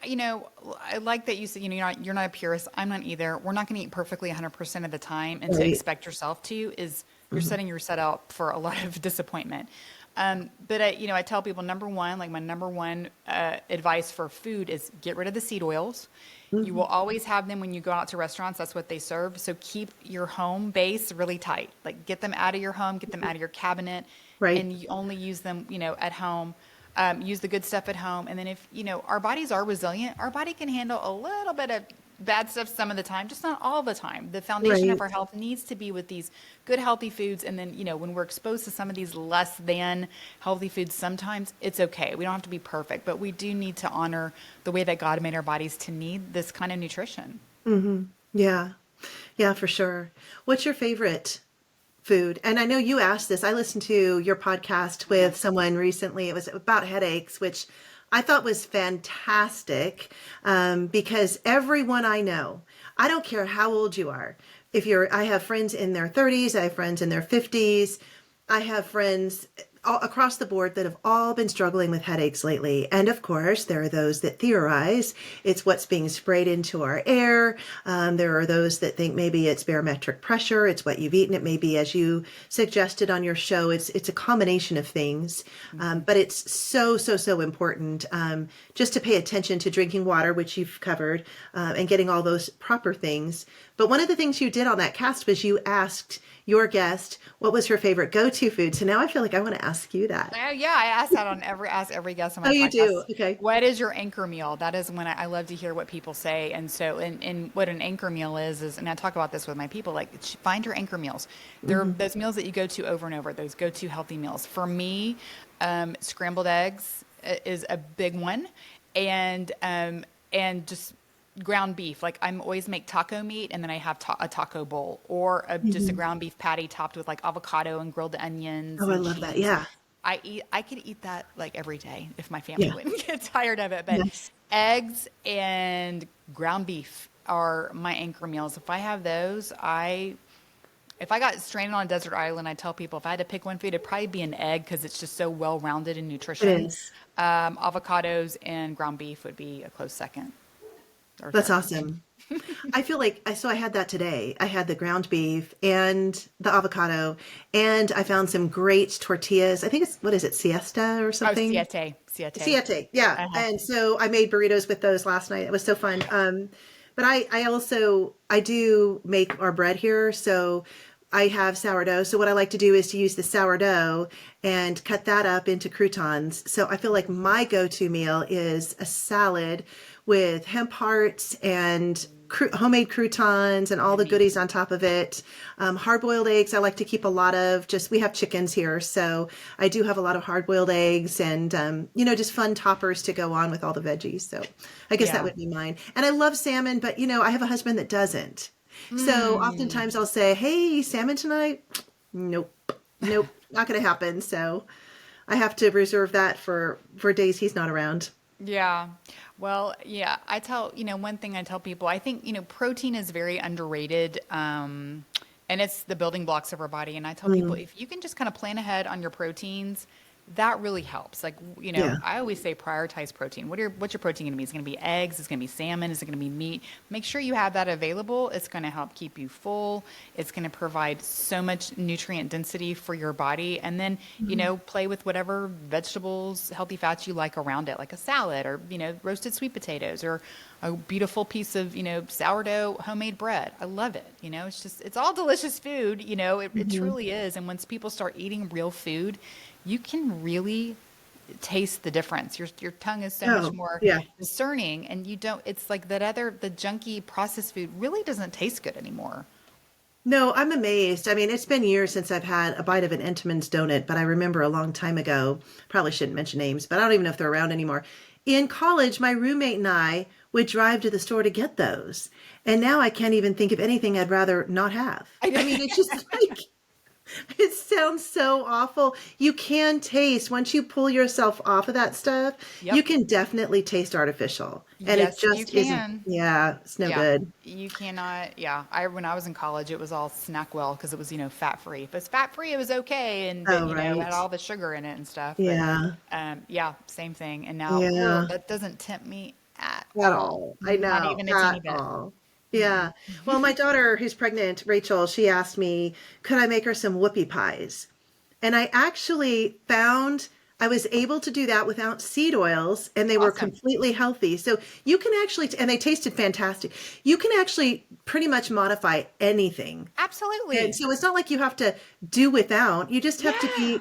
like that you said, you're not a purist. I'm not either. We're not going to eat perfectly 100% of the time, and to expect yourself to is you're setting yourself up for a lot of disappointment. But I tell people, my number one advice for food is get rid of the seed oils. You will always have them when you go out to restaurants. That's what they serve. So keep your home base really tight. Like get them out of your home, get them out of your cabinet, and you only use them, at home. Use the good stuff at home. And then if, our bodies are resilient, our body can handle a little bit of bad stuff some of the time, just not all the time. The foundation of our health needs to be with these good, healthy foods. And then, when we're exposed to some of these less than healthy foods, sometimes it's okay. We don't have to be perfect, but we do need to honor the way that God made our bodies to need this kind of nutrition. Mm-hmm. Yeah. Yeah, for sure. What's your favorite food? And I know you asked this. I listened to your podcast with someone recently. It was about headaches, which I thought was fantastic, because everyone I know, I don't care how old you are. I have friends in their 30s, I have friends in their 50s, I have friends across the board that have all been struggling with headaches lately. And of course, there are those that theorize it's what's being sprayed into our air. There are those that think maybe it's barometric pressure, it's what you've eaten. It may be, as you suggested on your show, it's a combination of things. But it's so important just to pay attention to drinking water, which you've covered, and getting all those proper things. But one of the things you did on that cast was you asked your guest what was her favorite go-to food. So now I feel like I want to ask you that. Yeah, I ask that on every guest on my Oh, podcast. you do? Okay. What is your anchor meal? That is when I love to hear what people say. And so, and what an anchor meal is, and I talk about this with my people, like find your anchor meals. There are those meals that you go to over and over, those go-to healthy meals. For me, scrambled eggs is a big one. And just ground beef. Like I'm always make taco meat and then I have a taco bowl or just a ground beef patty topped with like avocado and grilled onions. Oh, I and love cheese. that. Yeah. I could eat that like every day if my family Yeah. wouldn't get tired of it. But Yes. eggs and ground beef are my anchor meals. If I have those, if I got stranded on a desert island, I tell people if I had to pick one food, it'd probably be an egg because it's just so well-rounded in nutrition. It is. Avocados and ground beef would be a close second. That's awesome. I feel like I had that today. I had the ground beef and the avocado, and I found some great tortillas. I think what is it, siesta or something? Oh, Siete. Yeah. Uh-huh. And so I made burritos with those last night. It was so fun. But I do make our bread here. So I have sourdough. So what I like to do is to use the sourdough and cut that up into croutons. So I feel like my go-to meal is a salad with hemp hearts and homemade croutons and all the goodies on top of it. Hard-boiled eggs, I like to keep a lot of. We have chickens here, so I do have a lot of hard-boiled eggs and, just fun toppers to go on with all the veggies. So I guess that would be mine. And I love salmon, but, I have a husband that doesn't. So oftentimes I'll say, hey, salmon tonight? Nope, not going to happen. So I have to reserve that for days he's not around. Yeah. Well, yeah, one thing I tell people, I think, protein is very underrated. And it's the building blocks of our body. And I tell people, if you can just kind of plan ahead on your proteins, that really helps. Like, I always say prioritize protein. What's your protein going to be? It's going to be eggs. It's going to be salmon. It's going to be meat. Make sure you have that available. It's going to help keep you full. It's going to provide so much nutrient density for your body. And then, play with whatever vegetables, healthy fats you like around it, like a salad or, roasted sweet potatoes or a beautiful piece of, sourdough homemade bread. I love it. It's all delicious food. It truly is. And once people start eating real food, you can really taste the difference. Your tongue is so much more discerning, and it's like the junky processed food really doesn't taste good anymore. No, I'm amazed. I mean, it's been years since I've had a bite of an Entenmann's donut, but I remember a long time ago, probably shouldn't mention names, but I don't even know if they're around anymore. In college, my roommate and I would drive to the store to get those. And now I can't even think of anything I'd rather not have. I mean, it's just like... It sounds so awful. You can taste, once you pull yourself off of that stuff, you can definitely taste artificial. And Yes, it just you isn't. Yeah, it's no good. You cannot. Yeah. When I was in college, it was all Snackwell because it was, fat free. If it's fat free, it was okay. And, it had all the sugar in it and stuff. Yeah. But, same thing. And now that doesn't tempt me at all. I know. Not even a teeny bit. All. Yeah. Well, my daughter who's pregnant, Rachel, she asked me, could I make her some whoopie pies? And I actually found I was able to do that without seed oils, and they were completely healthy. So you can actually, and they tasted fantastic. You can actually pretty much modify anything. Absolutely. And so it's not like you have to do without. You just have to be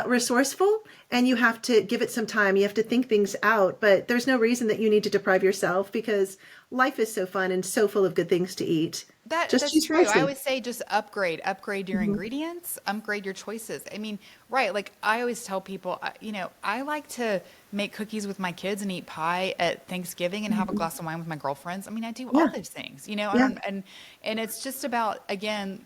resourceful, and you have to give it some time. You have to think things out, but there's no reason that you need to deprive yourself because life is so fun and so full of good things to eat. That's true. I always say just upgrade your ingredients, upgrade your choices. I mean, right. Like I always tell people, I like to make cookies with my kids and eat pie at Thanksgiving and have a glass of wine with my girlfriends. I mean, I do all those things, and it's just about, again,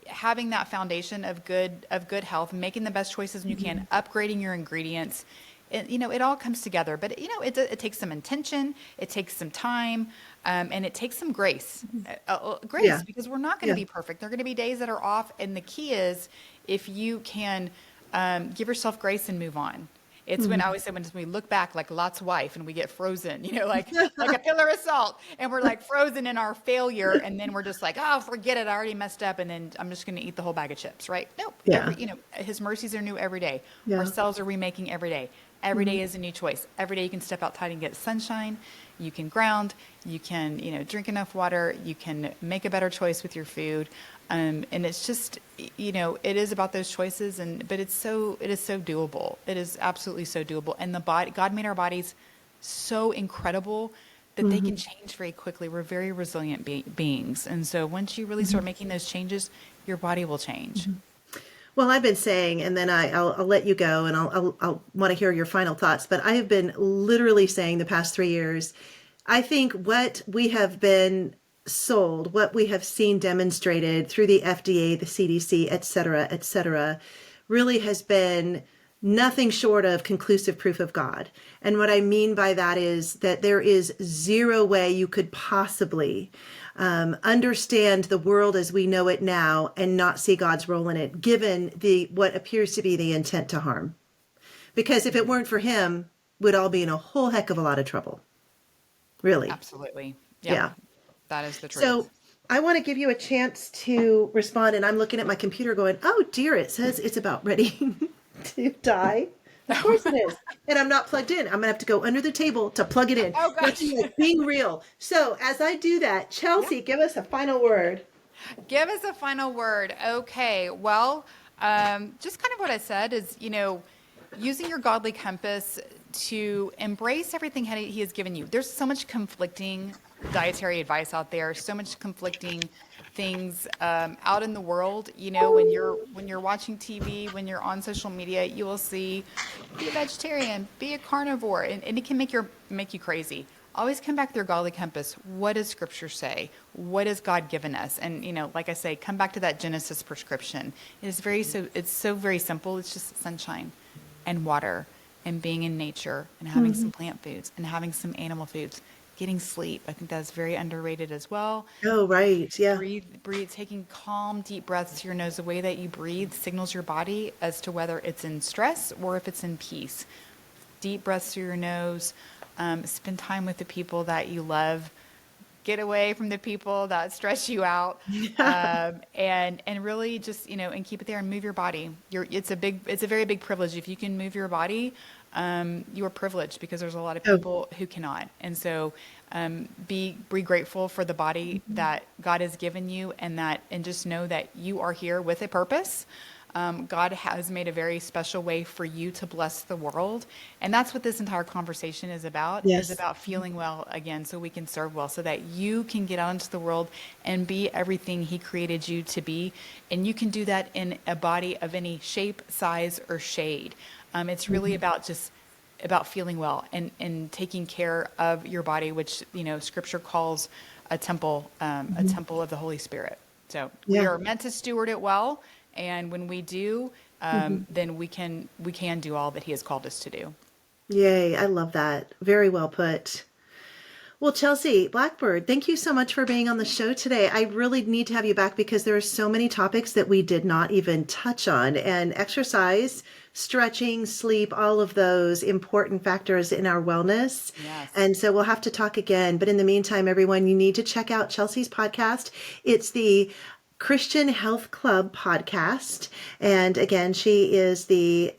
having that foundation of good health, making the best choices you can, upgrading your ingredients. It all comes together, but it takes some intention, it takes some time, and it takes some grace, because we're not going to be perfect. There are going to be days that are off, and the key is if you can give yourself grace and move on. It's when I always say when we look back like Lot's wife and we get frozen, like a pillar of salt, and we're like frozen in our failure, and then we're just like, oh, forget it, I already messed up, and then I'm just going to eat the whole bag of chips, right? Nope. Yeah. His mercies are new every day. Yeah. Our cells are remaking every day. Every day is a new choice. Every day you can step outside and get sunshine. You can ground. You can, drink enough water. You can make a better choice with your food. And it's just, it is about those choices. But it is so doable. It is absolutely so doable. And God made our bodies so incredible that they can change very quickly. We're very resilient beings. And so once you really start making those changes, your body will change. Well, I've been saying, and then I'll let you go, and I'll want to hear your final thoughts. But I have been literally saying the past 3 years, I think what we have been sold, what we have seen demonstrated through the FDA, the CDC, et cetera, really has been nothing short of conclusive proof of God. And what I mean by that is that there is zero way you could possibly understand the world as we know it now and not see God's role in it, given what appears to be the intent to harm. Because if it weren't for him, we'd all be in a whole heck of a lot of trouble. Really. Absolutely. Yeah. That is the truth. So I want to give you a chance to respond. And I'm looking at my computer going, oh dear, it says it's about ready to die. Of course it is. And I'm not plugged in. I'm going to have to go under the table to plug it in. Oh, gosh. Like being real. So as I do that, Chelsea, give us a final word. Give us a final word. Okay. Well, just kind of what I said is, using your godly compass to embrace everything he has given you. There's so much conflicting dietary advice out there, so much conflicting things out in the world. When you're watching TV, when you're on social media, you will see, be a vegetarian, be a carnivore, and it can make you crazy. Always come back to your godly compass. What does Scripture say? What has God given us? And like I say, come back to that Genesis prescription. It's so very simple. It's just sunshine and water and being in nature and having some plant foods and having some animal foods. Getting sleep. I think that's very underrated as well. Oh, right. Yeah. Breathe, taking calm, deep breaths through your nose. The way that you breathe signals your body as to whether it's in stress or if it's in peace. Deep breaths through your nose. Spend time with the people that you love. Get away from the people that stress you out. And really just, and keep it there and move your body. It's a very big privilege. If you can move your body, you are privileged because there's a lot of people who cannot. And so be grateful for the body that God has given you, and just know that you are here with a purpose. God has made a very special way for you to bless the world. And that's what this entire conversation is about. Yes. Is about feeling well again so we can serve well, so that you can get out into the world and be everything he created you to be. And you can do that in a body of any shape, size, or shade. It's really about feeling well and taking care of your body, which, Scripture calls a temple of the Holy Spirit. So we are meant to steward it well. And when we do, then we can do all that he has called us to do. Yay. I love that. Very well put. Well, Chelsea Blackbird, thank you so much for being on the show today. I really need to have you back because there are so many topics that we did not even touch on, and exercise, stretching, sleep, all of those important factors in our wellness. Yes. And so we'll have to talk again. But in the meantime, everyone, you need to check out Chelsea's podcast. It's the Christian Healthclub Podcast. And again, she is the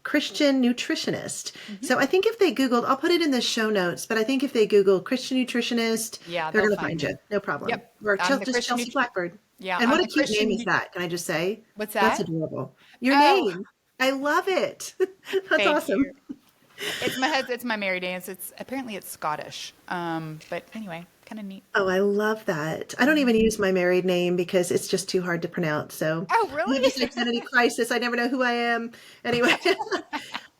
Christian Nutritionist. So I think if they Googled, I'll put it in the show notes, but I think if they Google Christian Nutritionist, they're going to find you. No problem. Yep. Or just Chelsea Blackbird. Yeah. And what a cute name is that? Can I just say? What's that? That's adorable. Your name. I love it. That's awesome. You. It's my married name. Apparently it's Scottish. But anyway, kind of neat. Oh, I love that. I don't even use my married name because it's just too hard to pronounce. So oh, really? I have this identity crisis. I never know who I am. Anyway,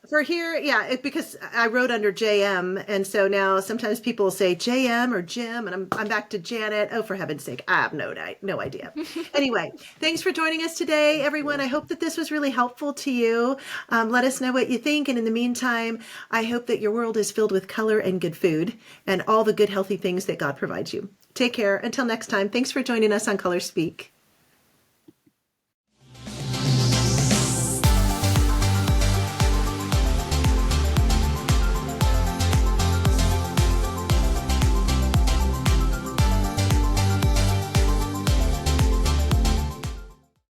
for here, because I wrote under JM, and so now sometimes people will say JM or Jim, and I'm back to Janet. Oh, for heaven's sake, I have no idea. Anyway, thanks for joining us today, everyone. I hope that this was really helpful to you. Let us know what you think, and in the meantime, I hope that your world is filled with color and good food and all the good, healthy things that God provides you. Take care. Until next time, thanks for joining us on Color Speak.